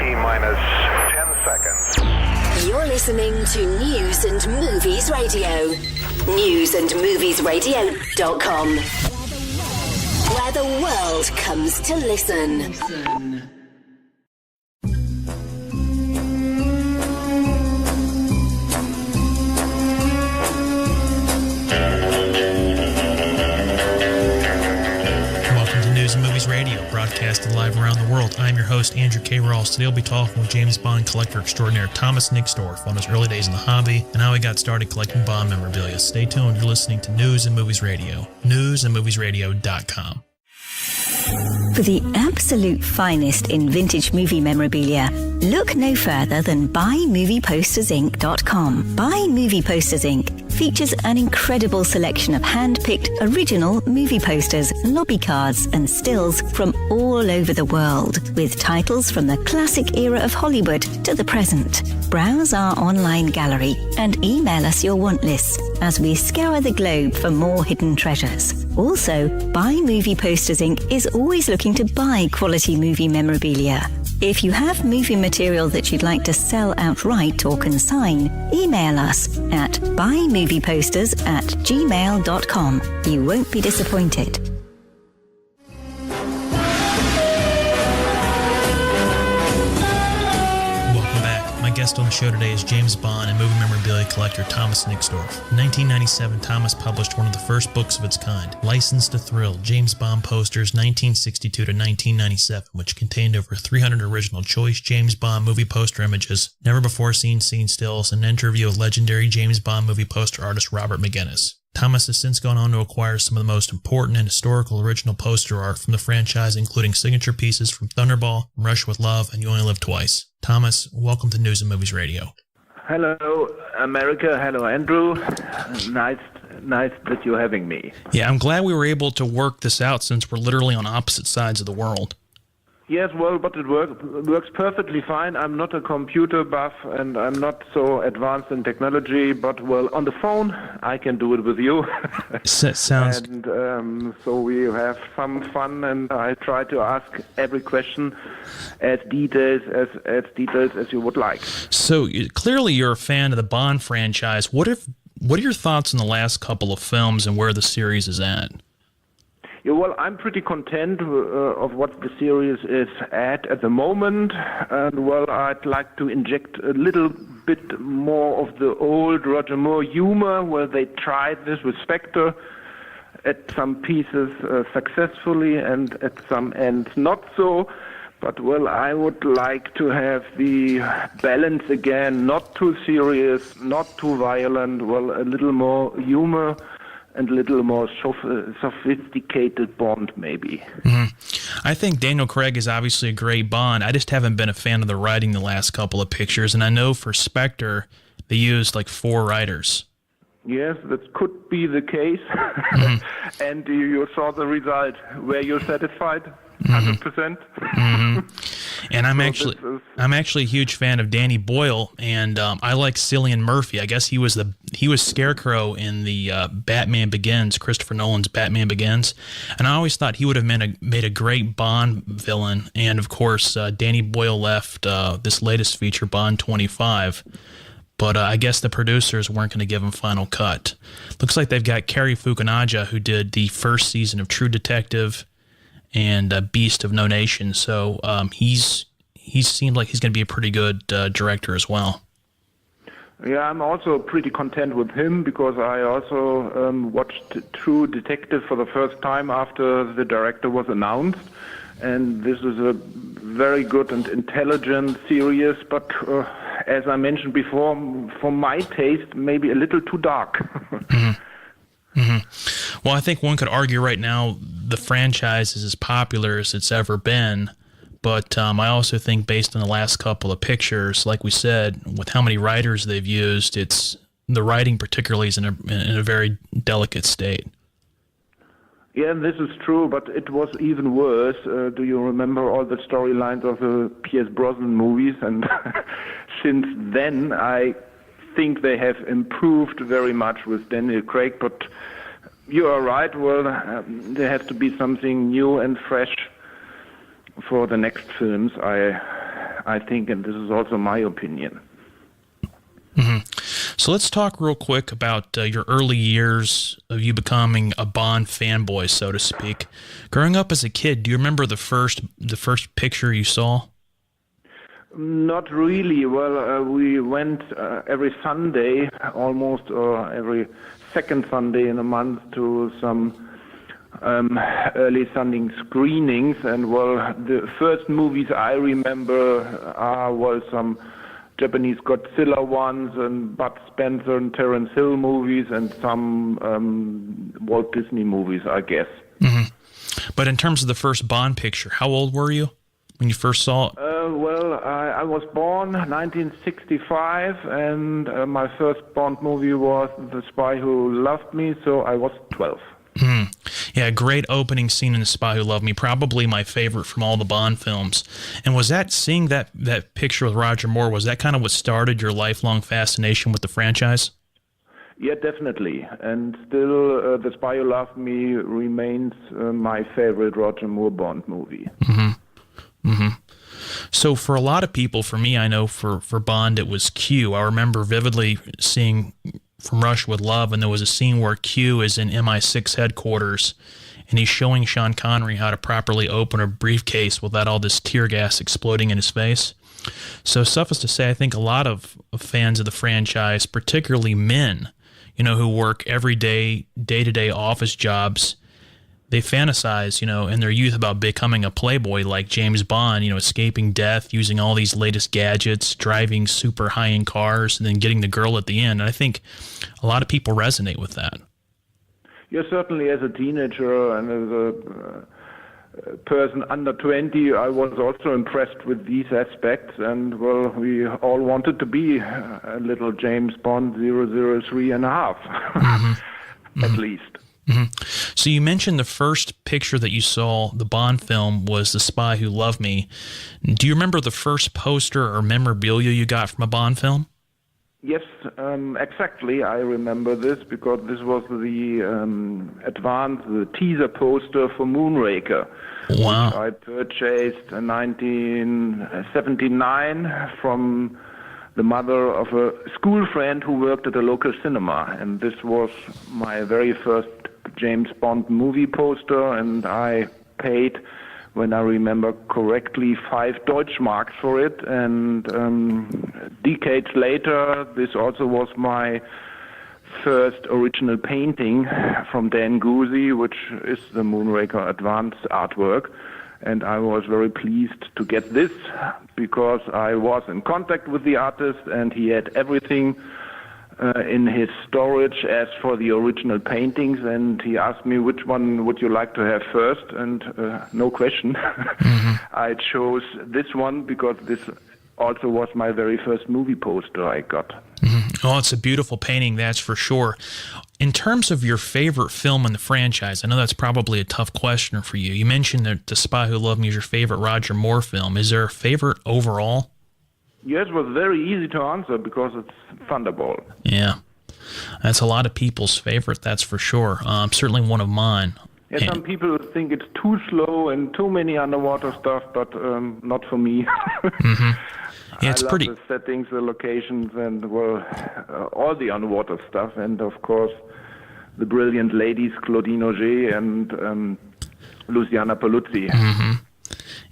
T-minus 10 seconds. You're listening to News and Movies Radio. newsandmoviesradio.com. Where the world comes to listen. News and Movies Radio, broadcasted live around the world. I'm your host, Andrew K. Rawls. Today we'll be talking with James Bond collector extraordinaire Thomas Nixdorf on his early days in the hobby and how he got started collecting Bond memorabilia. Stay tuned. You're listening to News and Movies Radio. newsandmoviesradio.com. For the absolute finest in vintage movie memorabilia, look no further than BuyMoviePostersInc.com. Buy Movie Posters Inc. features an incredible selection of hand-picked original movie posters, lobby cards, and stills from all over the world, with titles from the classic era of Hollywood to the present. Browse our online gallery and email us your want lists as we scour the globe for more hidden treasures. Also, Buy Movie Posters Inc. is always looking to buy quality movie memorabilia. If you have movie material that you'd like to sell outright or consign, email us at buymovieposters@gmail.com. You won't be disappointed. My guest on the show today is James Bond and movie memorabilia collector Thomas Nixdorf. In 1997, Thomas published one of the first books of its kind, License to Thrill, James Bond Posters 1962 to 1997, which contained over 300 original choice James Bond movie poster images, never-before-seen scene stills, and an interview with legendary James Bond movie poster artist Robert McGuinness. Thomas has since gone on to acquire some of the most important and historical original poster art from the franchise, including signature pieces from Thunderball, Rush with Love, and You Only Live Twice. Thomas, welcome to News and Movies Radio. Hello, America. Hello, Andrew. Nice that you're having me. Yeah, I'm glad we were able to work this out since we're literally on opposite sides of the world. Yes, well, but it works perfectly fine. I'm not a computer buff and I'm not so advanced in technology, but, well, on the phone, I can do it with you. Sounds... And so we have some fun, and I try to ask every question as detailed as you would like. So, clearly you're a fan of the Bond franchise. What are your thoughts on the last couple of films and where the series is at? Yeah, well, I'm pretty content of what the series is at the moment, and, well, I'd like to inject a little bit more of the old Roger Moore humor, where they tried this with Spectre at some pieces successfully and at some ends not so. But, well, I would like to have the balance again, not too serious, not too violent, well, a little more humor and a little more sophisticated Bond, maybe. Mm-hmm. I think Daniel Craig is obviously a great Bond. I just haven't been a fan of the writing the last couple of pictures, and I know for Spectre, they used like 4 writers. Yes, that could be the case. Mm-hmm. And you saw the result. Were you satisfied? 100%. Mm-hmm. And I'm actually a huge fan of Danny Boyle, and I like Cillian Murphy. I guess he was Scarecrow in the Batman Begins, Christopher Nolan's Batman Begins, and I always thought he would have made a great Bond villain. And of course, Danny Boyle left this latest feature, Bond 25. But I guess the producers weren't going to give him final cut. Looks like they've got Cary Fukunaga, who did the first season of True Detective and Beast of No Nation. So he's seemed like he's going to be a pretty good director as well. Yeah, I'm also pretty content with him because I also watched True Detective for the first time after the director was announced. And this is a very good and intelligent series, but as I mentioned before, for my taste, maybe a little too dark. Mm-hmm. Mm-hmm. Well, I think one could argue right now the franchise is as popular as it's ever been, but I also think based on the last couple of pictures, like we said, with how many writers they've used, the writing particularly is in a very delicate state. Yeah, this is true, but it was even worse. Do you remember all the storylines of the Pierce Brosnan movies? And since then, I think they have improved very much with Daniel Craig, but you are right. Well, there has to be something new and fresh for the next films, I think, and this is also my opinion. So let's talk real quick about your early years of you becoming a Bond fanboy, so to speak. Growing up as a kid, do you remember the first picture you saw? Not really. Well, we went every Sunday, almost, or every second Sunday in a month, to some early Sunday screenings. And, well, the first movies I remember were some Japanese Godzilla ones and Bud Spencer and Terence Hill movies and some Walt Disney movies, I guess. But in terms of the first Bond picture, how old were you when you first saw it? Well, I was born 1965, and my first Bond movie was The Spy Who Loved Me, so I was 12. Yeah, great opening scene in The Spy Who Loved Me, probably my favorite from all the Bond films. And was that, seeing that picture with Roger Moore, was that kind of what started your lifelong fascination with the franchise? Yeah, definitely. And still, The Spy Who Loved Me remains my favorite Roger Moore Bond movie. So for a lot of people, for me, I know for Bond, it was Q. I remember vividly seeing From Russia with Love, and there was a scene where Q is in MI6 headquarters, and he's showing Sean Connery how to properly open a briefcase without all this tear gas exploding in his face. So suffice to say, I think a lot of fans of the franchise, particularly men, who work every day, day-to-day office jobs, they fantasize, in their youth about becoming a playboy like James Bond, escaping death, using all these latest gadgets, driving super high-end cars, and then getting the girl at the end. And I think a lot of people resonate with that. Yeah, certainly as a teenager and as a person under 20, I was also impressed with these aspects. And, well, we all wanted to be a little James Bond 003 and a half, at least. So you mentioned the first picture that you saw, the Bond film, was The Spy Who Loved Me. Do you remember the first poster or memorabilia you got from a Bond film? Yes, exactly. I remember this because this was the the teaser poster for Moonraker. Wow. Which I purchased in 1979 from the mother of a school friend who worked at a local cinema. And this was my very first James Bond movie poster, and I paid, when I remember correctly, 5 Deutschmarks for it. And decades later, this also was my first original painting from Dan Guzzi, which is the Moonraker advanced artwork. And I was very pleased to get this because I was in contact with the artist and he had everything in his storage as for the original paintings, and he asked me which one would you like to have first, and no question. I chose this one because this also was my very first movie poster I got. Oh, it's a beautiful painting, that's for sure. In terms of your favorite film in the franchise, I know that's probably a tough question for you. You mentioned that The Spy Who Loved Me is your favorite Roger Moore film. Is there a favorite overall? Yes, it was very easy to answer because it's Thunderball. Yeah, that's a lot of people's favorite, that's for sure. Certainly one of mine. Yeah, some people think it's too slow and too many underwater stuff, but not for me. Yeah, it's I love the settings, the locations, and, well, all the underwater stuff. And, of course, the brilliant ladies, Claudine Auger and Luciana Paluzzi.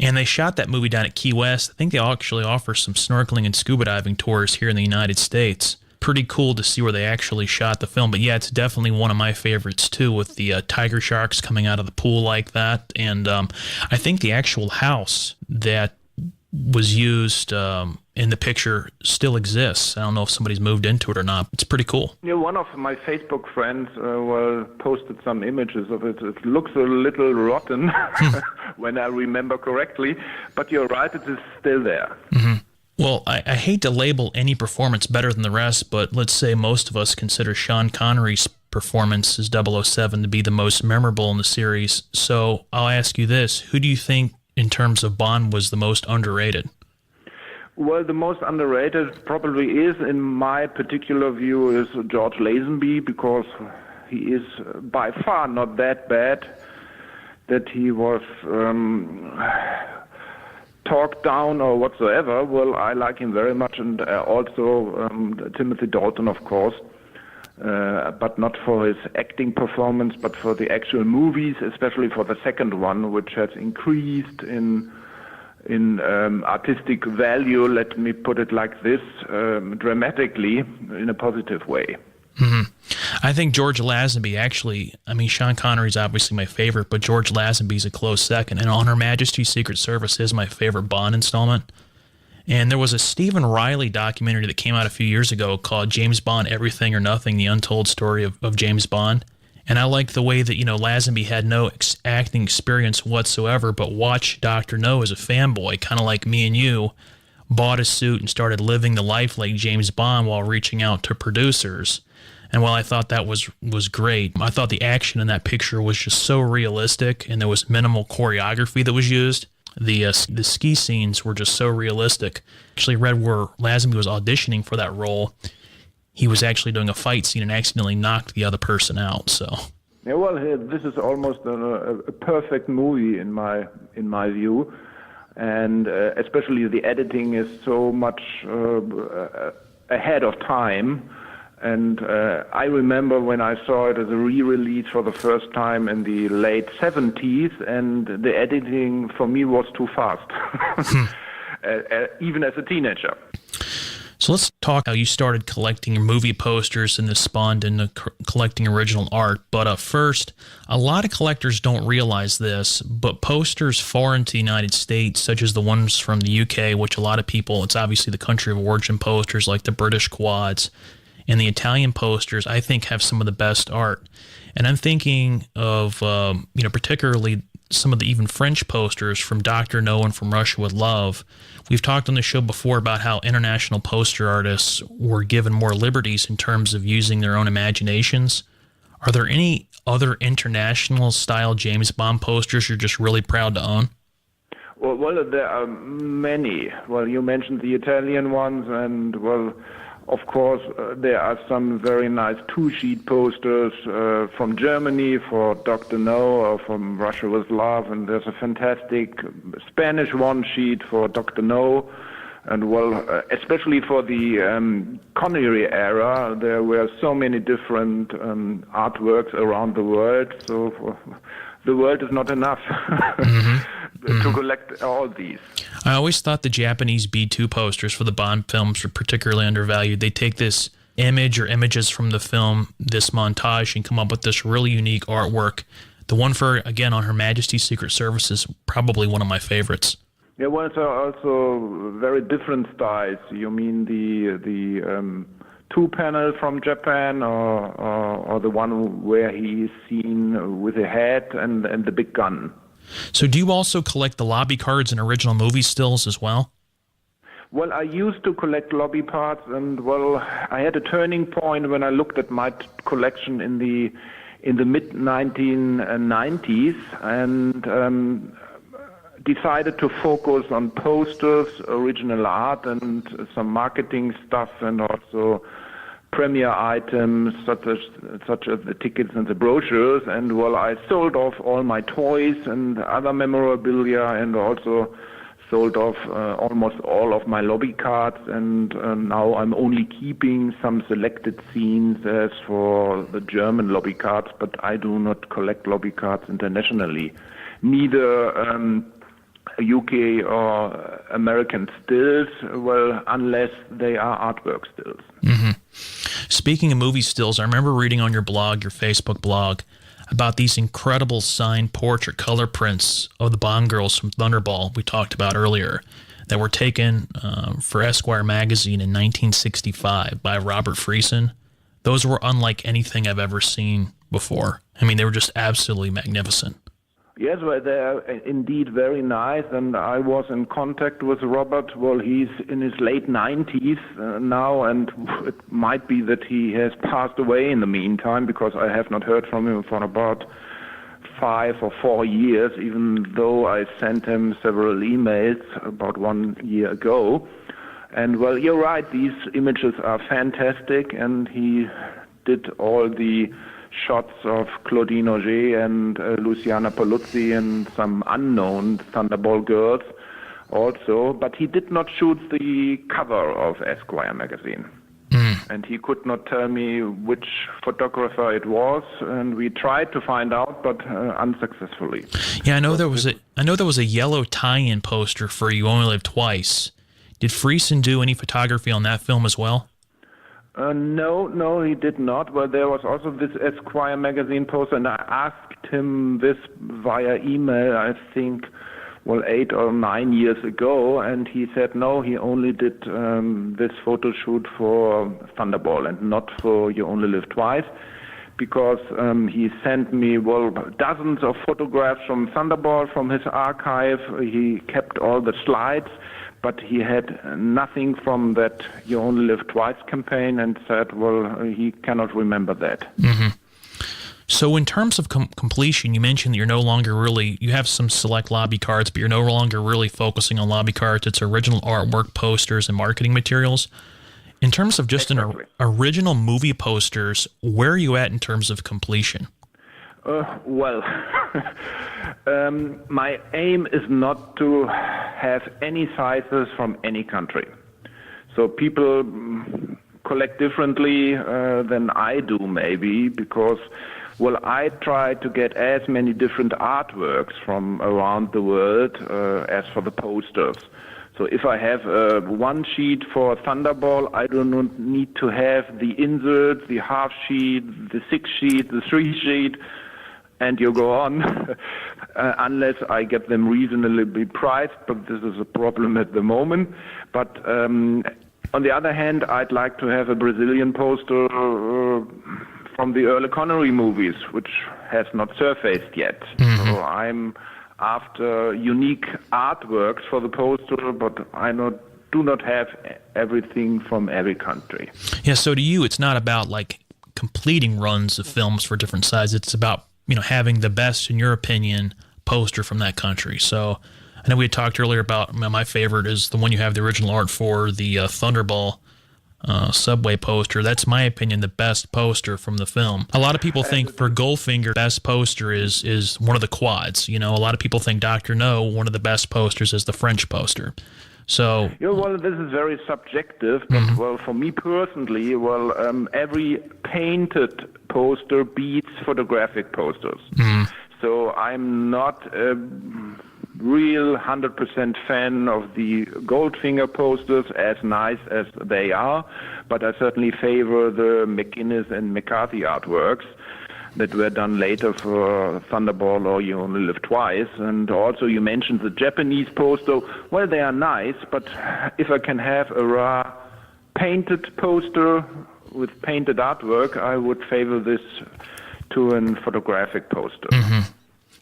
And they shot that movie down at Key West. I think they actually offer some snorkeling and scuba diving tours here in the United States. Pretty cool to see where they actually shot the film. But yeah, it's definitely one of my favorites too, with the tiger sharks coming out of the pool like that. And I think the actual house that was used in the picture still exists. I don't know if somebody's moved into it or not. It's pretty cool. Yeah, one of my Facebook friends posted some images of it. It looks a little rotten when I remember correctly, but you're right, it is still there. Well, I hate to label any performance better than the rest, but let's say most of us consider Sean Connery's performance as 007 to be the most memorable in the series. So I'll ask you this. Who do you think, in terms of Bond, was the most underrated? Well, the most underrated probably is, in my particular view, is George Lazenby, because he is by far not that bad that he was talked down or whatsoever. Well, I like him very much, and also Timothy Dalton, of course, but not for his acting performance, but for the actual movies, especially for the second one, which has increased in artistic value, let me put it like this, dramatically in a positive way. Mm-hmm. I think George Lazenby actually, I mean, Sean Connery's obviously my favorite, but George Lazenby's a close second. And On Her Majesty's Secret Service is my favorite Bond installment. And there was a Stephen Riley documentary that came out a few years ago called James Bond, Everything or Nothing, The Untold Story of James Bond. And I liked the way that, Lazenby had no acting experience whatsoever, but watched Dr. No as a fanboy, kind of like me and you, bought a suit and started living the life like James Bond while reaching out to producers. And while I thought that was great, I thought the action in that picture was just so realistic, and there was minimal choreography that was used. The ski scenes were just so realistic. Actually read where Lazenby was auditioning for that role, he was actually doing a fight scene and accidentally knocked the other person out. So yeah, well, this is almost a perfect movie in my view, and especially the editing is so much ahead of time. And I remember when I saw it as a re-release for the first time in the late 70s, and the editing for me was too fast, even as a teenager. So let's talk how you started collecting movie posters and this spawned into collecting original art. But first, a lot of collectors don't realize this, but posters foreign to the United States, such as the ones from the UK, which a lot of people, it's obviously the country of origin posters like the British quads, and the Italian posters, I think, have some of the best art. And I'm thinking of, particularly some of the even French posters from Dr. No and From Russia with Love. We've talked on the show before about how international poster artists were given more liberties in terms of using their own imaginations. Are there any other international style James Bond posters you're just really proud to own? Well, there are many. Well, you mentioned the Italian ones, and well, of course, there are some very nice two-sheet posters from Germany for Dr. No or From Russia with Love, and there's a fantastic Spanish one-sheet for Dr. No. And well, especially for the Connery era, there were so many different artworks around the world, so the world is not enough to collect all these. I always thought the Japanese B2 posters for the Bond films were particularly undervalued. They take this image or images from the film, this montage, and come up with this really unique artwork. The one for, again, On Her Majesty's Secret Service is probably one of my favorites. Yeah, well, it's also very different styles. You mean the two-panel from Japan, or the one where he is seen with a hat and the big gun? So do you also collect the lobby cards and original movie stills as well? Well, I used to collect lobby parts, and well, I had a turning point when I looked at my collection in the mid-1990s, and decided to focus on posters, original art, and some marketing stuff, and also premiere items such as the tickets and the brochures. And well, I sold off all my toys and other memorabilia, and also sold off almost all of my lobby cards, and now I'm only keeping some selected scenes as for the German lobby cards, but I do not collect lobby cards internationally, neither UK or American stills, well, unless they are artwork stills. Mm-hmm. Speaking of movie stills, I remember reading on your blog, your Facebook blog, about these incredible signed portrait color prints of the Bond girls from Thunderball we talked about earlier that were taken for Esquire magazine in 1965 by Robert Friesen. Those were unlike anything I've ever seen before. I mean, they were just absolutely magnificent. Yes, well, they're indeed very nice, and I was in contact with Robert. Well, he's in his late 90s now, and it might be that he has passed away in the meantime, because I have not heard from him for about 5 or 4 years, even though I sent him several emails about 1 year ago. And well, you're right, these images are fantastic, and he did all the shots of Claudine Auger and Luciana Paluzzi and some unknown Thunderball girls. also, but he did not shoot the cover of Esquire magazine. And he could not tell me which photographer it was, and we tried to find out, but unsuccessfully. Yeah, I know there was a yellow tie-in poster for You Only Live Twice. Did Friesen do any photography on that film as well? No, he did not. Well, there was also this Esquire magazine poster, and I asked him this via email, I think, 8 or 9 years ago, and he said no, he only did this photo shoot for Thunderball and not for You Only Live Twice, because he sent me, dozens of photographs from Thunderball from his archive. He kept all the slides, but he had nothing from that You Only Live Twice campaign, and said, he cannot remember that. Mm-hmm. So in terms of completion, you mentioned that you're no longer really, you have some select lobby cards, but you're no longer really focusing on lobby cards. It's original artwork, posters, and marketing materials. In terms of just Exactly. an original movie posters, where are you at in terms of completion? My aim is not to have any sizes from any country. So people collect differently than I do, maybe, because I try to get as many different artworks from around the world as for the posters. So if I have one sheet for Thunderball, I do not need to have the insert, the half sheet, the 6 sheet, the 3 sheet, and you go on, unless I get them reasonably priced, but this is a problem at the moment. But on the other hand, I'd like to have a Brazilian poster from the early Connery movies, which has not surfaced yet. Mm-hmm. So I'm after unique artworks for the poster, but I do not have everything from every country. Yeah, so to you, it's not about like completing runs of films for different sizes. It's about, having the best, in your opinion, poster from that country. So I know we had talked earlier about my favorite is the one you have the original art for, the Thunderball subway poster. That's my opinion, the best poster from the film. A lot of people think for Goldfinger, best poster is one of the quads. A lot of people think Dr. No, one of the best posters is the French poster. So this is very subjective, but for me personally, every painted poster beats photographic posters. So I'm not a real 100% fan of the Goldfinger posters, as nice as they are, but I certainly favor the McGuinness and McCarthy artworks that were done later for Thunderball or You Only Live Twice. And also you mentioned the Japanese poster. Well, they are nice, but if I can have a raw painted poster with painted artwork, I would favor this to a photographic poster. Mm-hmm.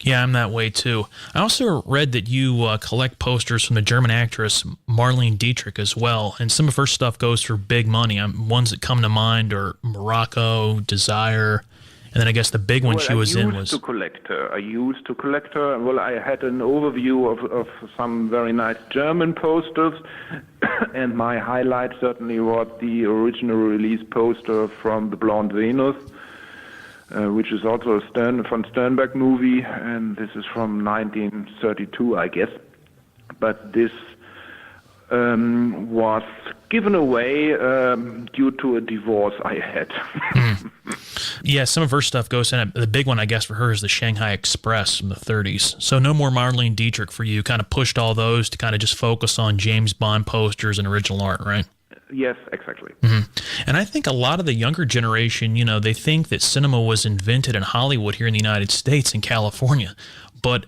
Yeah, I'm that way too. I also read that you collect posters from the German actress Marlene Dietrich as well, and some of her stuff goes for big money. Ones that come to mind are Morocco, Desire, and then I guess the big one she was in was... I used to collect her. Well, I had an overview of some very nice German posters, and my highlight certainly was the original release poster from The Blonde Venus, which is also a von Sternberg movie, and this is from 1932, I guess. But this was given away due to a divorce I had. Yeah, some of her stuff goes in. The big one, I guess, for her is the Shanghai Express from the 30s. So no more Marlene Dietrich for you. Kind of pushed all those to kind of just focus on James Bond posters and original art, right? Yes, exactly. Mm-hmm. And I think a lot of the younger generation, they think that cinema was invented in Hollywood here in the United States in California. But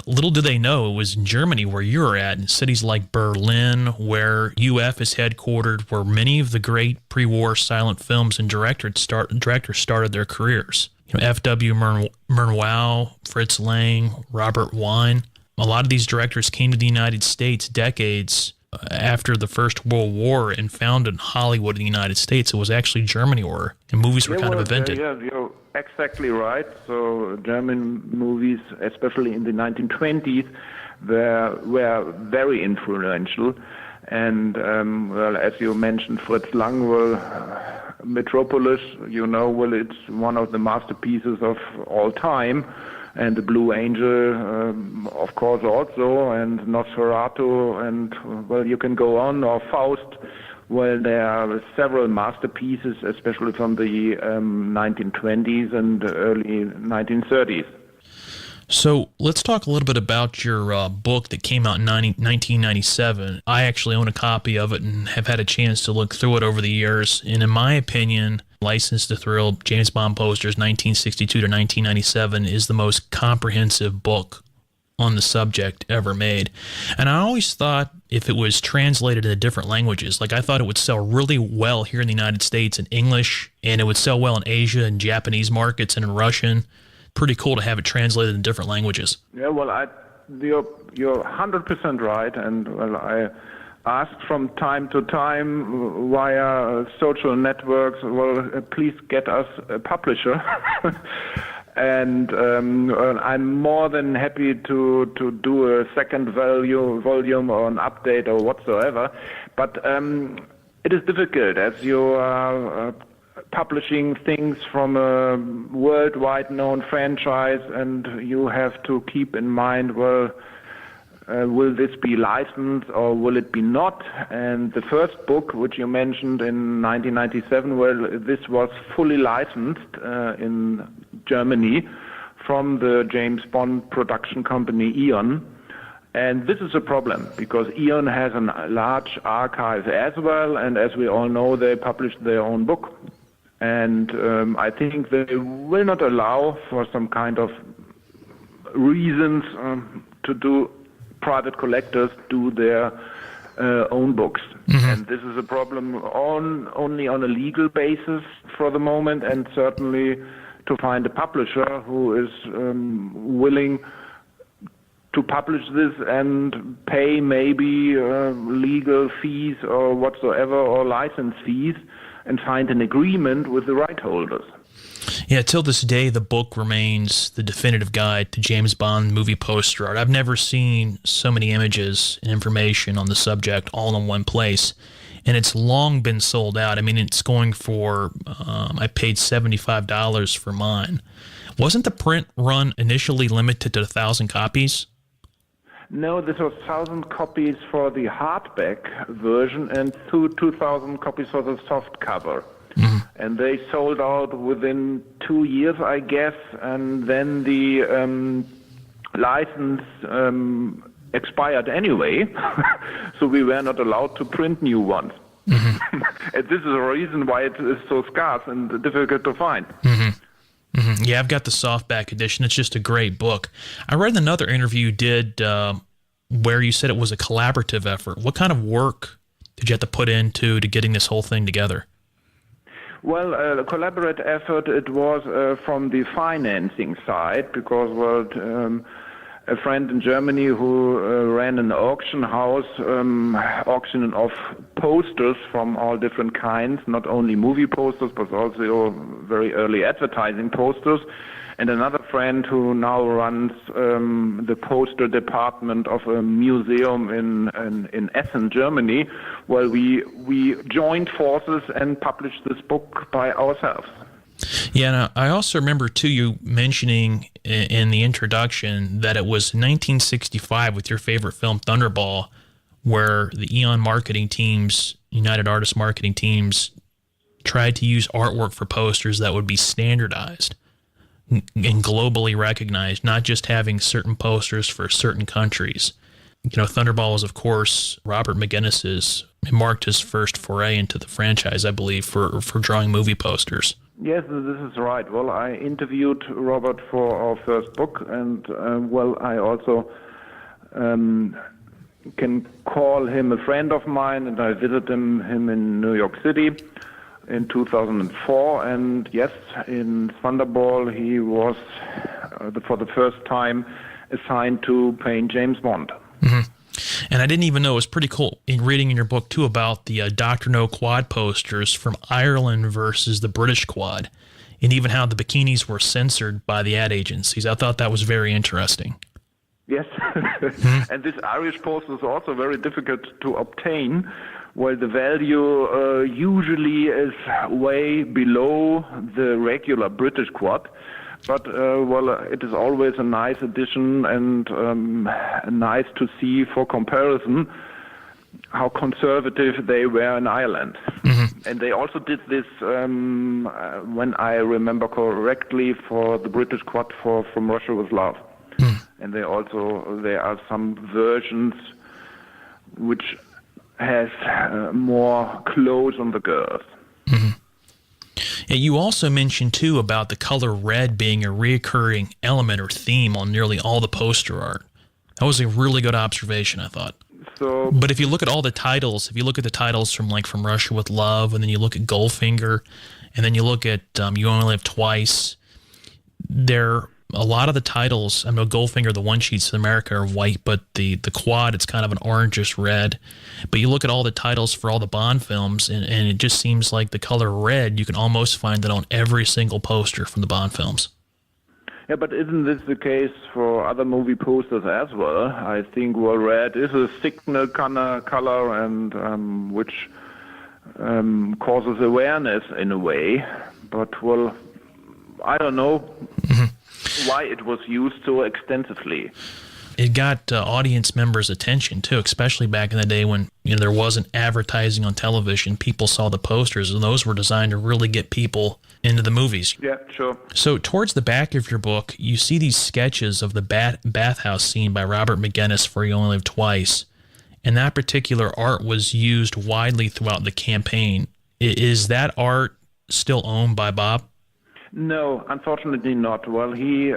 little do they know it was in Germany where you're at, in cities like Berlin, where UF is headquartered, where many of the great pre-war silent films and directors started their careers. F.W. Murnau, Fritz Lang, Robert Wine. A lot of these directors came to the United States decades after the First World War and founded Hollywood in the United States. It was actually Germany where movies were kind of invented. Yeah, you're exactly right. So German movies, especially in the 1920s, were very influential. And, as you mentioned, Fritz Lang, Metropolis, it's one of the masterpieces of all time. and the Blue Angel, of course, also, and Nosferatu, and, well, you can go on, or Faust. Well, there are several masterpieces, especially from the 1920s and early 1930s. So let's talk a little bit about your book that came out in 1997. I actually own a copy of it and have had a chance to look through it over the years. And in my opinion, License to Thrill, James Bond Posters, 1962 to 1997, is the most comprehensive book on the subject ever made. And I always thought if it was translated into different languages, like I thought it would sell really well here in the United States in English, and it would sell well in Asia and Japanese markets and in Russian. Pretty cool to have it translated in different languages. Yeah, well, you're 100% right, and well, I asked from time to time via social networks, well, please get us a publisher. And I'm more than happy to do a second volume or an update or whatsoever. But it is difficult as you are publishing things from a worldwide known franchise, and you have to keep in mind, well, will this be licensed or will it be not? And the first book, which you mentioned in 1997, well, this was fully licensed in Germany from the James Bond production company Eon. And this is a problem because Eon has a large archive as well, and as we all know, they published their own book. And I think they will not allow, for some kind of reasons, to do private collectors do their own books. Mm-hmm. And this is a problem only on a legal basis for the moment, and certainly to find a publisher who is willing to publish this and pay maybe legal fees or whatsoever, or license fees, and find an agreement with the right holders. Yeah, till this day, the book remains the definitive guide to James Bond movie poster art. I've never seen so many images and information on the subject all in one place, and it's long been sold out. I mean, it's going for, I paid $75 for mine. Wasn't the print run initially limited to 1,000 copies? No, this was 1,000 copies for the hardback version and 2,000 copies for the soft cover. Mm-hmm. And they sold out within 2 years, I guess, and then the license expired anyway, so we were not allowed to print new ones. Mm-hmm. And this is a reason why it is so scarce and difficult to find. Mm-hmm. Mm-hmm. Yeah, I've got the softback edition. It's just a great book. I read another interview you did where you said it was a collaborative effort. What kind of work did you have to put into to getting this whole thing together? Well, a collaborative effort, it was from the financing side, because, well, a friend in Germany who ran an auction house, auctioning off posters from all different kinds, not only movie posters, but also very early advertising posters. And another friend who now runs the poster department of a museum in Essen, Germany. Well, we joined forces and published this book by ourselves. Yeah, and I also remember, too, you mentioning in the introduction that it was 1965 with your favorite film, Thunderball, where the Eon marketing teams, United Artists marketing teams, tried to use artwork for posters that would be standardized and globally recognized, not just having certain posters for certain countries. You know, Thunderball was, of course, Robert McGuinness's. It marked his first foray into the franchise, I believe, for drawing movie posters. Yes, this is right. Well, I interviewed Robert for our first book, and, well, I also can call him a friend of mine, and I visited him in New York City in 2004, and yes, in Thunderball he was, for the first time, assigned to paint James Bond. Mm-hmm. And I didn't even know, it was pretty cool in reading in your book, too, about the Dr. No quad posters from Ireland versus the British quad, and even how the bikinis were censored by the ad agencies. I thought that was very interesting. Yes, mm-hmm. And this Irish poster is also very difficult to obtain, while the value usually is way below the regular British quad. But, it is always a nice addition and nice to see for comparison how conservative they were in Ireland. And they also did this, when I remember correctly, for the British quad for From Russia with Love. And there are some versions which has more clothes on the girls. Yeah, you also mentioned, too, about the color red being a reoccurring element or theme on nearly all the poster art. That was a really good observation, I thought. But if you look at all the titles, if you look at the titles from Russia with Love, and then you look at Goldfinger, and then you look at You Only Live Twice, a lot of the titles, I know Goldfinger, the one sheets in America are white, but the quad, it's kind of an orangish red. But you look at all the titles for all the Bond films, and it just seems like the color red, you can almost find it on every single poster from the Bond films. Yeah, but isn't this the case for other movie posters as well? I think, red is a signal color and which causes awareness in a way. But, I don't know why it was used so extensively. It got audience members' attention, too, especially back in the day when there wasn't advertising on television. People saw the posters, and those were designed to really get people into the movies. Yeah, sure. So towards the back of your book, you see these sketches of the bathhouse scene by Robert McGuinness for You Only Live Twice, and that particular art was used widely throughout the campaign. Is that art still owned by Bob? No, unfortunately not. Well, he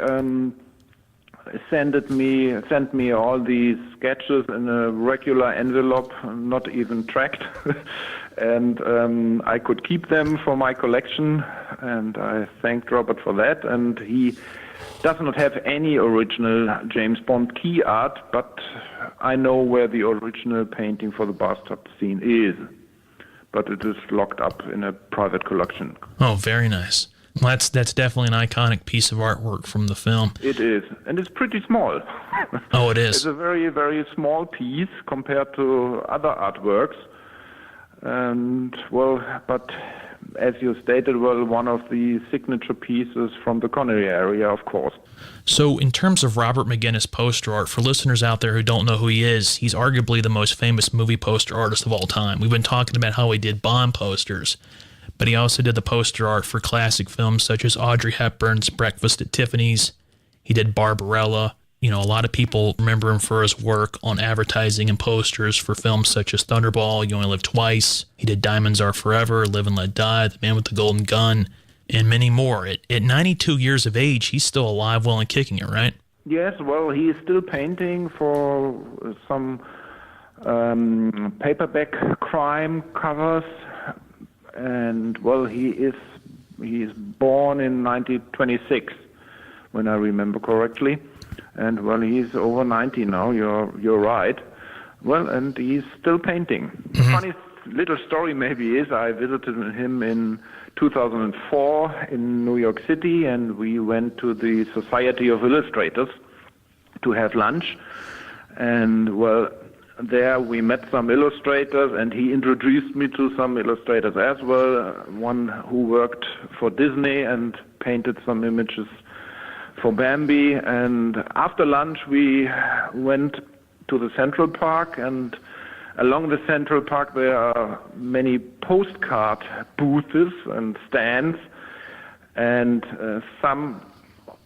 sent me all these sketches in a regular envelope, not even tracked, and I could keep them for my collection, and I thanked Robert for that. And he does not have any original James Bond key art, but I know where the original painting for the bathtub scene is, but it is locked up in a private collection. Oh, very nice. Well, that's definitely an iconic piece of artwork from the film. It is, and it's pretty small. Oh, it is. It's a very, very small piece compared to other artworks. And, but as you stated, one of the signature pieces from the Connery area, of course. So in terms of Robert McGuinness poster art, for listeners out there who don't know who he is, he's arguably the most famous movie poster artist of all time. We've been talking about how he did Bond posters, but he also did the poster art for classic films such as Audrey Hepburn's Breakfast at Tiffany's. He did Barbarella. A lot of people remember him for his work on advertising and posters for films such as Thunderball, You Only Live Twice. He did Diamonds Are Forever, Live and Let Die, The Man with the Golden Gun, and many more. At 92 years of age, he's still alive, well, and kicking it, right? Yes, he is still painting for some paperback crime covers. And he is born in 1926, when I remember correctly, and he's over 90 now. You're right. And he's still painting. The funny little story maybe is I visited him in 2004 in New York City, and we went to the Society of Illustrators to have lunch, and there we met some illustrators, and he introduced me to some illustrators as well, one who worked for Disney and painted some images for Bambi. And after lunch we went to the Central Park, and along the Central Park there are many postcard booths and stands, and some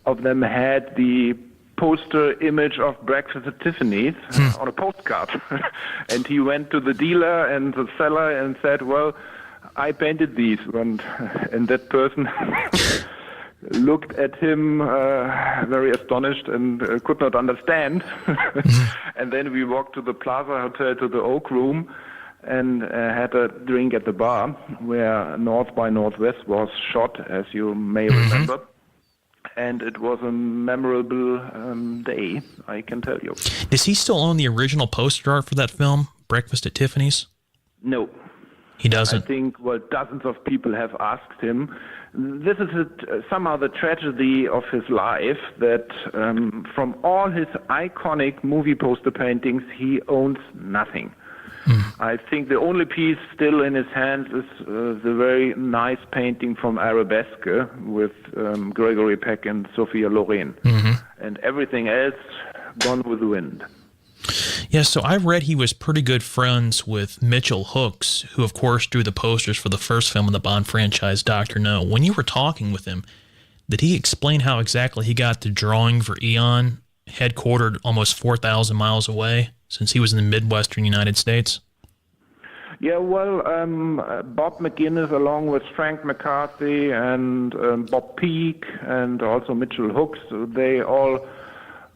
of them had the poster image of Breakfast at Tiffany's on a postcard. And he went to the dealer and the seller and said, I painted these. And that person looked at him very astonished and could not understand. And then we walked to the Plaza Hotel, to the Oak Room, and had a drink at the bar where North by Northwest was shot, as you may remember. And it was a memorable day, I can tell you. Does he still own the original poster art for that film, Breakfast at Tiffany's? No. He doesn't? I think, dozens of people have asked him. This is somehow the tragedy of his life, that from all his iconic movie poster paintings, he owns nothing. I think the only piece still in his hands is the very nice painting from Arabesque with Gregory Peck and Sophia Loren. And everything else gone with the wind. Yeah, so I read he was pretty good friends with Mitchell Hooks, who of course drew the posters for the first film in the Bond franchise, Dr. No. When you were talking with him, did he explain how exactly he got the drawing for Eon, headquartered almost 4,000 miles away, since he was in the Midwestern United States? Yeah, well, Bob McGuinness, along with Frank McCarthy and Bob Peake and also Mitchell Hooks, they all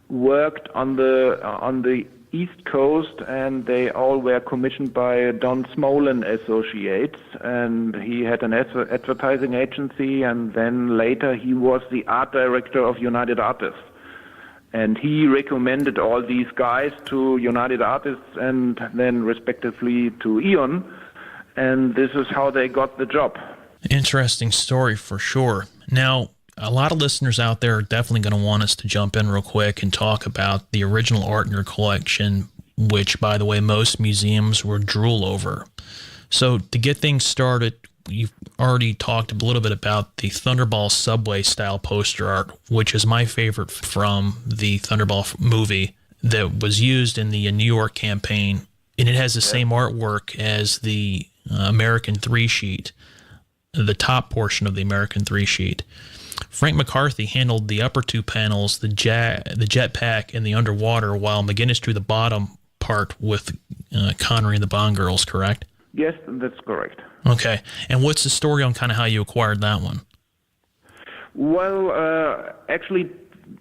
worked on the East Coast, and they all were commissioned by Don Smolin Associates, and he had an advertising agency, and then later he was the art director of United Artists. And he recommended all these guys to United Artists and then respectively to Eon, and this is how they got the job. Interesting story for sure. Now, a lot of listeners out there are definitely going to want us to jump in real quick and talk about the original art in your collection, which, by the way, most museums will drool over. So to get things started, you've already talked a little bit about the Thunderball subway style poster art, which is my favorite from the Thunderball movie that was used in the New York campaign. And it has the same artwork as the American 3-sheet, the top portion of the American 3-sheet. Frank McCarthy handled the upper two panels, the jetpack, and the underwater, while McGuinness drew the bottom part with Connery and the Bond girls, correct? Yes, that's correct. Okay. And what's the story on kind of how you acquired that one? Well, actually,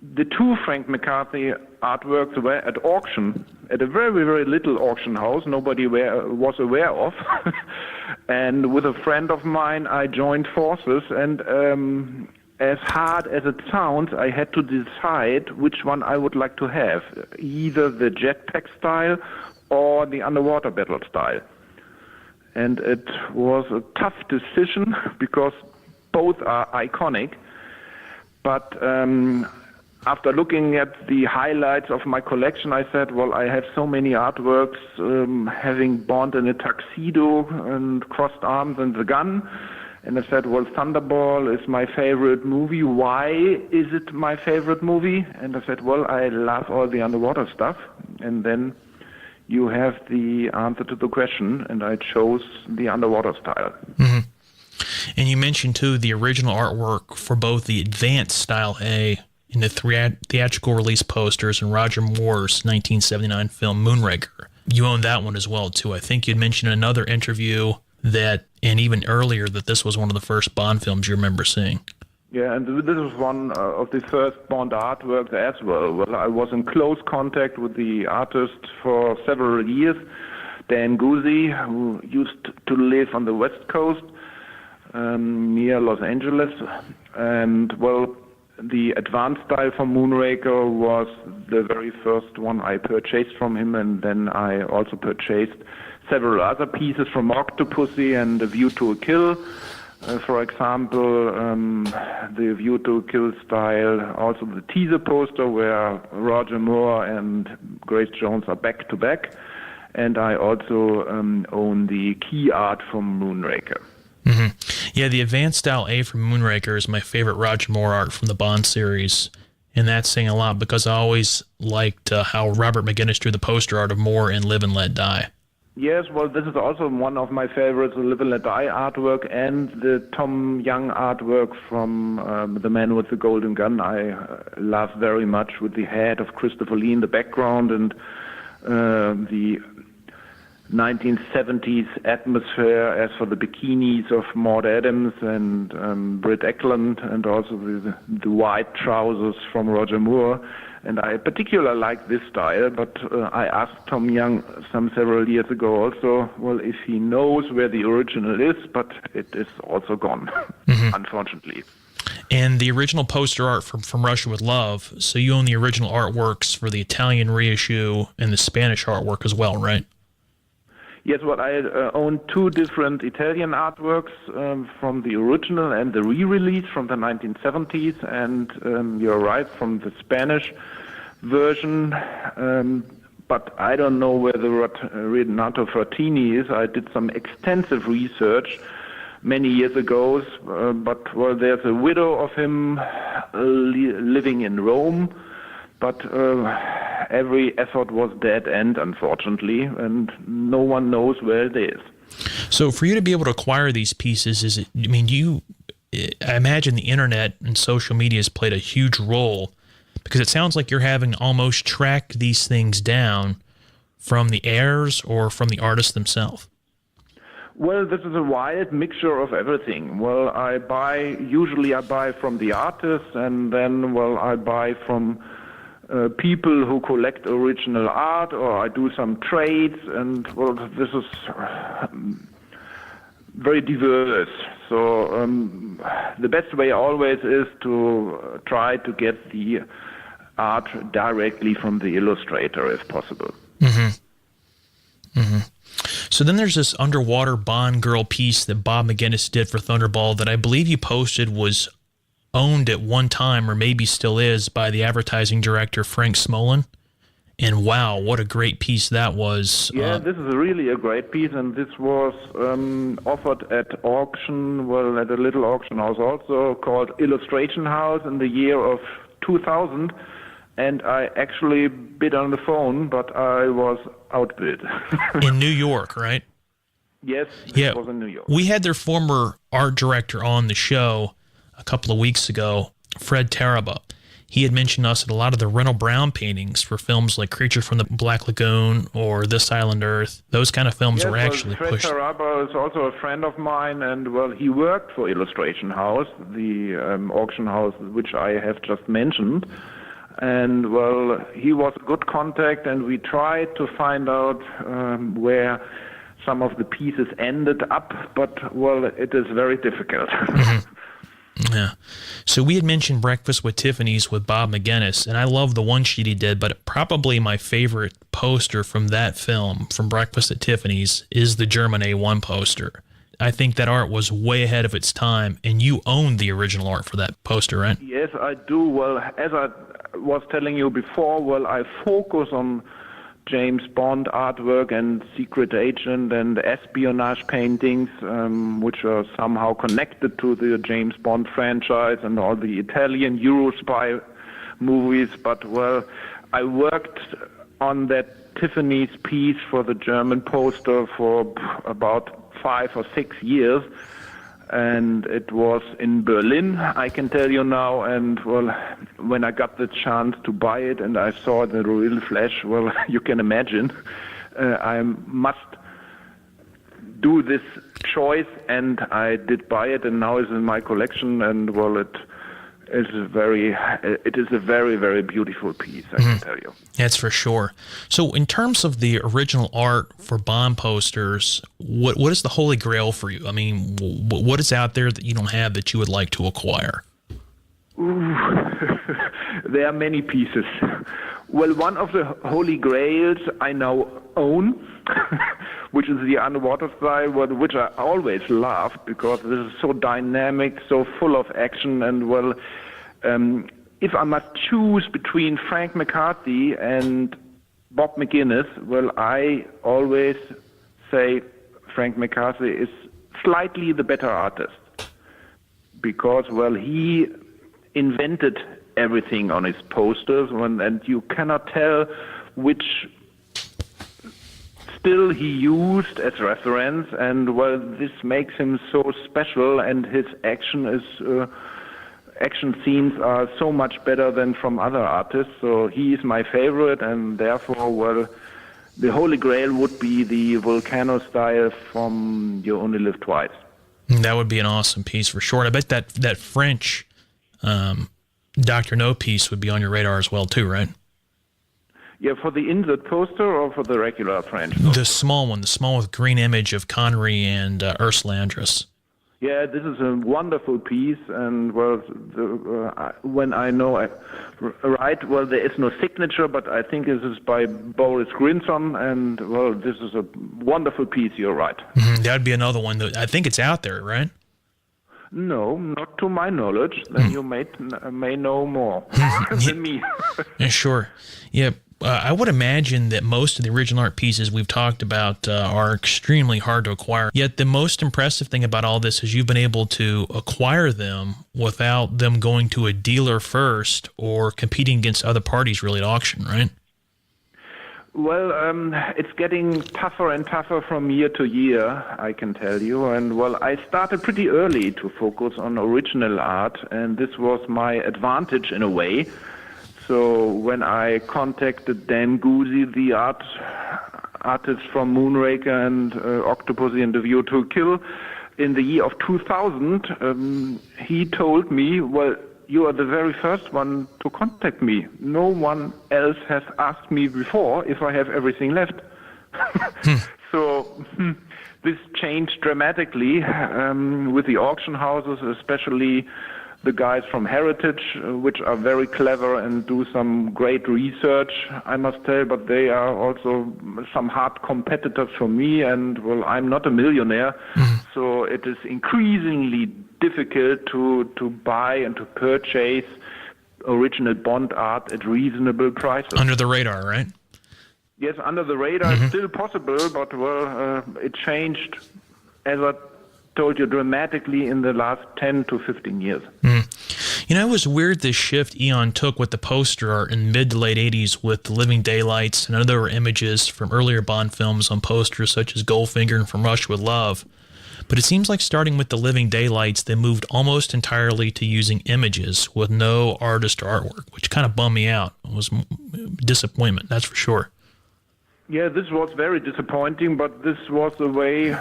the two Frank McCarthy artworks were at auction, at a very, very little auction house nobody was aware of. And with a friend of mine, I joined forces, and as hard as it sounds, I had to decide which one I would like to have, either the jetpack style or the underwater battle style. And it was a tough decision because both are iconic. But after looking at the highlights of my collection, I said, well, I have so many artworks having Bond in a tuxedo and crossed arms and the gun. And I said, well, Thunderball is my favorite movie. Why is it my favorite movie? And I said, well, I love all the underwater stuff. And then you have the answer to the question, and I chose the underwater style. Mm-hmm. And you mentioned, too, the original artwork for both the Advanced Style A and the theatrical release posters in Roger Moore's 1979 film Moonraker. You own that one as well, too. I think you'd mentioned in another interview that, and even earlier, that this was one of the first Bond films you remember seeing. Yeah, and this was one of the first Bond artworks as well. Well, I was in close contact with the artist for several years, Dan Guzzi, who used to live on the West Coast near Los Angeles. And, well, the advanced style for Moonraker was the very first one I purchased from him, and then I also purchased several other pieces from Octopussy and The View to a Kill. For example, the View to a Kill style, also the teaser poster where Roger Moore and Grace Jones are back to back. And I also own the key art from Moonraker. Mm-hmm. Yeah, the Advanced Style A from Moonraker is my favorite Roger Moore art from the Bond series. And that's saying a lot because I always liked how Robert McGuinness drew the poster art of Moore in Live and Let Die. Yes, well, this is also one of my favorites, the Live and Let Die artwork and the Tom Young artwork from The Man with the Golden Gun. I love very much with the head of Christopher Lee in the background and the 1970s atmosphere as for the bikinis of Maud Adams and Britt Eklund, and also the white trousers from Roger Moore. And I particularly like this style, but I asked Tom Young several years ago also, well, if he knows where the original is, but it is also gone, unfortunately. And the original poster art from Russia with Love, so you own the original artworks for the Italian reissue and the Spanish artwork as well, right? Yes, well, I own two different Italian artworks from the original and the re-release from the 1970s, and you're right, from the Spanish version. but I don't know where the Renato Frattini is. I did some extensive research many years ago, but well, there's a widow of him living in Rome, but every effort was dead end, unfortunately, and no one knows where it is. So for you to be able to acquire these pieces, I imagine the internet and social media has played a huge role, because it sounds like you're having to almost track these things down from the heirs or from the artists themselves. Well, this is a wild mixture of everything. Well, usually I buy from the artists, and then, well, I buy from people who collect original art, or I do some trades, and, well, this is very diverse. So the best way always is to try to get the art directly from the illustrator, if possible. Mm-hmm. Mm-hmm. So then there's this underwater Bond girl piece that Bob McGinnis did for Thunderball that I believe you posted was owned at one time, or maybe still is, by the advertising director Frank Smolin. And wow, what a great piece that was. Yeah, this is really a great piece, and this was offered at auction, well, at a little auction house also called Illustration House in the year of 2000. And I actually bid on the phone, but I was outbid. In New York, right? Yes, yeah, it was in New York. We had their former art director on the show a couple of weeks ago, Fred Taraba. He had mentioned us at a lot of the Reynold Brown paintings for films like Creature from the Black Lagoon or This Island Earth. Those kind of films were actually pushed. Fred Taraba is also a friend of mine, and, well, he worked for Illustration House, the auction house which I have just mentioned. And, well, he was a good contact, and we tried to find out where some of the pieces ended up, but, well, it is very difficult. Mm-hmm. Yeah. So we had mentioned Breakfast with Tiffany's with Bob McGinnis, and I love the one sheet he did, but probably my favorite poster from that film, from Breakfast at Tiffany's, is the German A1 poster. I think that art was way ahead of its time, and you owned the original art for that poster, right? Yes, I do. Well, as I was telling you before, well, I focus on James Bond artwork and secret agent and espionage paintings, which are somehow connected to the James Bond franchise and all the Italian Euro spy movies. But, well, I worked on that Tiffany's piece for the German poster for about 5 or 6 years, and it was in Berlin, I can tell you now. And, well, when I got the chance to buy it and I saw the real flesh, well, you can imagine, I must do this choice, and I did buy it, and now it's in my collection. And, well, it is a very, very beautiful piece, I can tell you. That's for sure. So in terms of the original art for Bond posters, what is the holy grail for you? I mean, what is out there that you don't have that you would like to acquire? Ooh. There are many pieces. Well, one of the holy grails I now own, which is the underwater style, which I always loved because this is so dynamic, so full of action, and, well, if I must choose between Frank McCarthy and Bob McGinnis, well, I always say Frank McCarthy is slightly the better artist because, well, he invented everything on his posters, and you cannot tell which still he used as reference, and, well, this makes him so special, and his action scenes are so much better than from other artists, so he is my favorite, and therefore, well, the holy grail would be the Volcano style from You Only Live Twice. That would be an awesome piece for sure. And I bet that French Dr. No piece would be on your radar as well too, right? Yeah, for the insert poster or for the regular French poster? The small one, the small with green image of Connery and Ursula Andress. Yeah, this is a wonderful piece, and, well, when I know right, well, there is no signature, but I think this is by Boris Grinson, and, well, this is a wonderful piece, you're right. Mm-hmm. That would be another one. I think it's out there, right? No, not to my knowledge. Then you may know more than me. Yeah, sure. Yeah, I would imagine that most of the original art pieces we've talked about are extremely hard to acquire. Yet the most impressive thing about all this is you've been able to acquire them without them going to a dealer first or competing against other parties really at auction, right? Well, it's getting tougher and tougher from year to year, I can tell you. And, well, I started pretty early to focus on original art, and this was my advantage in a way. So when I contacted Dan Guzzi, the artist from Moonraker and Octopussy and The View to a Kill, in the year of 2000, he told me, well, you are the very first one to contact me. No one else has asked me before if I have everything left. So this changed dramatically with the auction houses, especially the guys from Heritage, which are very clever and do some great research, I must tell, but they are also some hard competitors for me, and, well, I'm not a millionaire, so it is increasingly difficult to buy and to purchase original Bond art at reasonable prices. Under the radar, right? Yes, under the radar is still possible, but, well, it changed, as I told you, dramatically in the last 10 to 15 years. You know, it was weird this shift Eon took with the poster art in mid to late 80s with the Living Daylights and other images from earlier Bond films on posters such as Goldfinger and From Russia with Love. But it seems like starting with the Living Daylights, they moved almost entirely to using images with no artist or artwork, which kind of bummed me out. It was disappointment, that's for sure. Yeah, this was very disappointing, but this was the way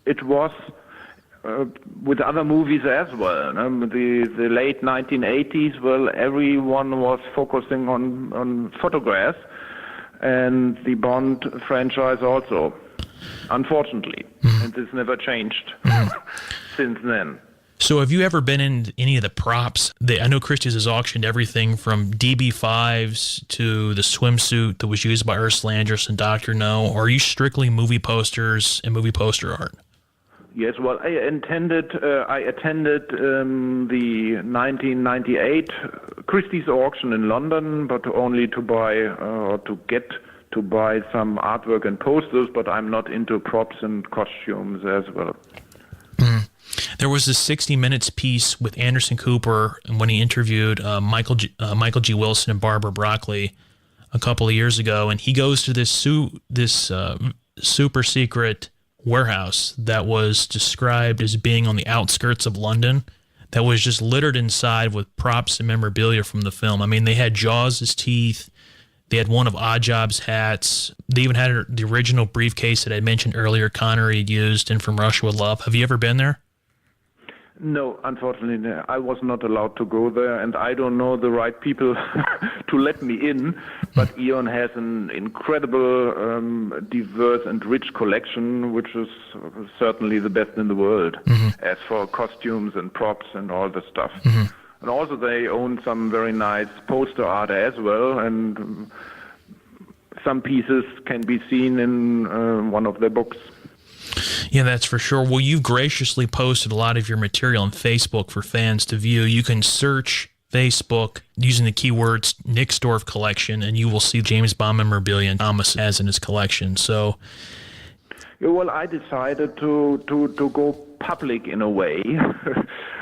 it was with other movies as well. The late 1980s, well, everyone was focusing on photographs, and the Bond franchise also, unfortunately. And this never changed since then. So have you ever been in any of the props? I know Christie's has auctioned everything from DB5s to the swimsuit that was used by Ursula Andress, Dr. No. Or are you strictly movie posters and movie poster art? Yes, well, I attended the 1998 Christie's auction in London, but only to buy or to get to buy some artwork and posters, but I'm not into props and costumes as well. There was a 60 Minutes piece with Anderson Cooper when he interviewed Michael G. Wilson and Barbara Broccoli a couple of years ago, and he goes to this super secret warehouse that was described as being on the outskirts of London that was just littered inside with props and memorabilia from the film. I mean, they had Jaws' teeth. They had one of Oddjob's hats. They even had the original briefcase that I mentioned earlier Connery had used in From Russia with Love. Have you ever been there? No, unfortunately, I was not allowed to go there, and I don't know the right people to let me in. But Eon has an incredible, diverse and rich collection, which is certainly the best in the world, as for costumes and props and all the stuff. And also they own some very nice poster art as well, and some pieces can be seen in one of their books. Yeah, that's for sure. Well, you've graciously posted a lot of your material on Facebook for fans to view. You can search Facebook using the keywords Nixdorf collection, and you will see James Bond memorabilia and Thomas has in his collection. So, yeah, well, I decided to go public in a way,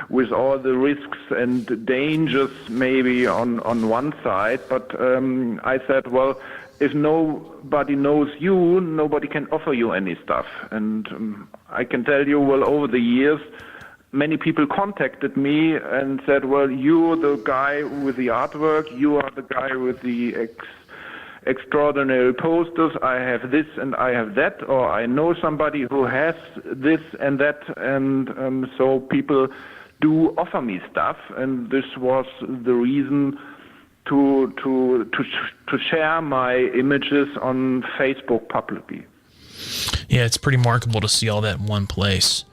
with all the risks and dangers maybe on one side. But I said, well, if nobody knows you, nobody can offer you any stuff. And I can tell you, well, over the years, many people contacted me and said, well, you're the guy with the artwork, you are the guy with the extraordinary posters, I have this and I have that, or I know somebody who has this and that, and so people do offer me stuff, and this was the reason to share my images on Facebook publicly. Yeah, it's pretty remarkable to see all that in one place.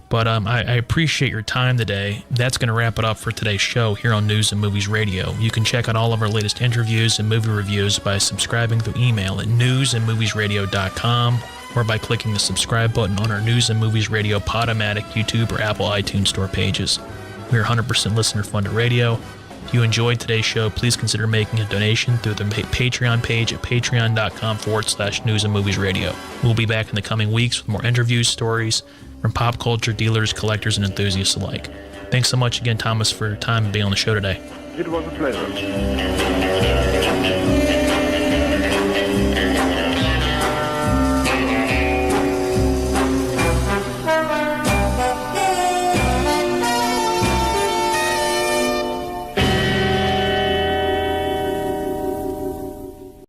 But I appreciate your time today. That's going to wrap it up for today's show here on News and Movies Radio. You can check out all of our latest interviews and movie reviews by subscribing through email at newsandmoviesradio.com or by clicking the subscribe button on our News and Movies Radio Podomatic, YouTube, or Apple iTunes Store pages. We're 100% listener-funded radio. If you enjoyed today's show, please consider making a donation through the Patreon page at patreon.com/News and Movies Radio. We'll be back in the coming weeks with more interviews, stories from pop culture dealers, collectors, and enthusiasts alike. Thanks so much again, Thomas, for your time and being on the show today. It was a pleasure.